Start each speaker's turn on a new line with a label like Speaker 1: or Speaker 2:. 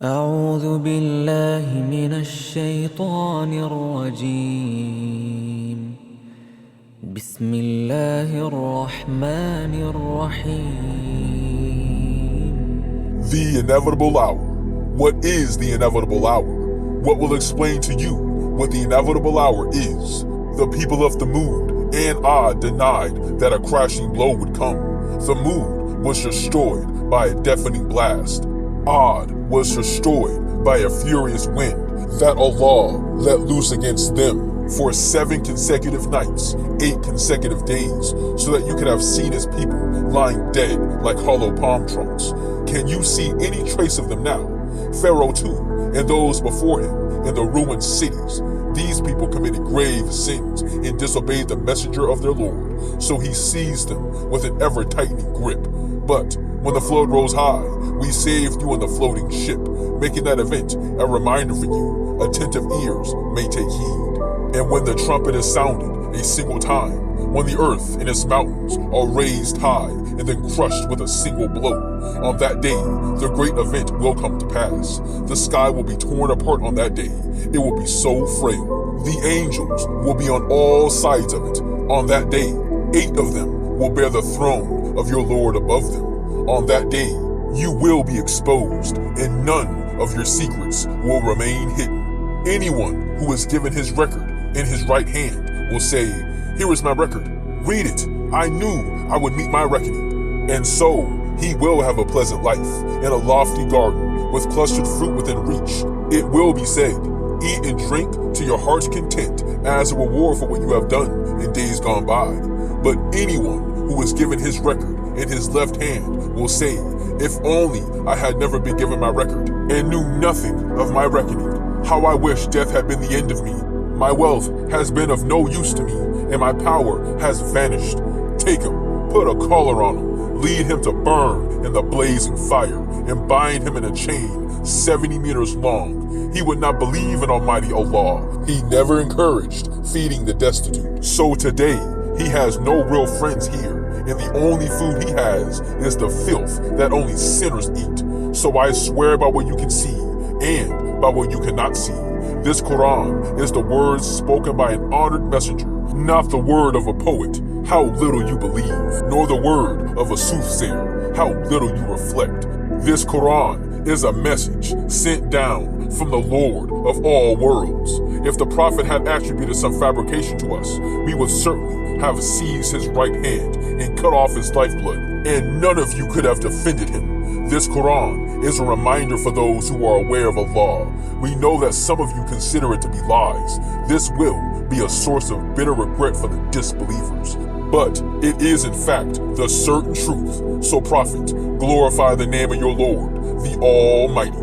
Speaker 1: أعوذ بالله من الشيطان الرجيم. بسم الله الرحمن الرحيم.
Speaker 2: The inevitable hour. What is the inevitable hour? What will explain to you what the inevitable hour is? The people of the mood and Ad denied that a crashing blow would come. The mood was destroyed by a deafening blast. Ad was destroyed by a furious wind that Allah let loose against them for 7 consecutive nights, 8 consecutive days, so that you could have seen his people lying dead like hollow palm trunks. Can you see any trace of them now? Pharaoh too, and those before him in the ruined cities. These people committed grave sins and disobeyed the messenger of their Lord, so he seized them with an ever-tightening grip. But when the flood rose high, we saved you in the floating ship, making that event a reminder for you. Attentive ears may take heed. And when the trumpet is sounded a single time, when the earth and its mountains are raised high and then crushed with a single blow, on that day, the great event will come to pass. The sky will be torn apart on that day. It will be so frail. The angels will be on all sides of it. On that day, 8 of them will bear the throne of your Lord above them. On that day, you will be exposed, and none of your secrets will remain hidden. Anyone who is given his record in his right hand will say, "Here is my record. Read it. I knew I would meet my reckoning." And so he will have a pleasant life in a lofty garden with clustered fruit within reach. It will be said, "Eat and drink to your heart's content as a reward for what you have done in days gone by." But anyone who is given his record in his left hand will say, "If only I had never been given my record and knew nothing of my reckoning. How I wish death had been the end of me. My wealth has been of no use to me, and my power has vanished." Take him, put a collar on him, lead him to burn in the blazing fire, and bind him in a chain 70 meters long. He would not believe in Almighty Allah. He never encouraged feeding the destitute. So today, he has no real friends here, and the only food he has is the filth that only sinners eat. So I swear by what you can see, and by what you cannot see. This Quran is the words spoken by an honored messenger, not the word of a poet, how little you believe, nor the word of a soothsayer, how little you reflect. This Quran is a message sent down from the Lord of all worlds. If the Prophet had attributed some fabrication to us, we would certainly have seized his right hand and cut off his lifeblood, and none of you could have defended him. This Quran is a reminder for those who are aware of Allah. We know that some of you consider it to be lies. This will be a source of bitter regret for the disbelievers. But it is in fact the certain truth. So Prophet, glorify the name of your Lord, the Almighty.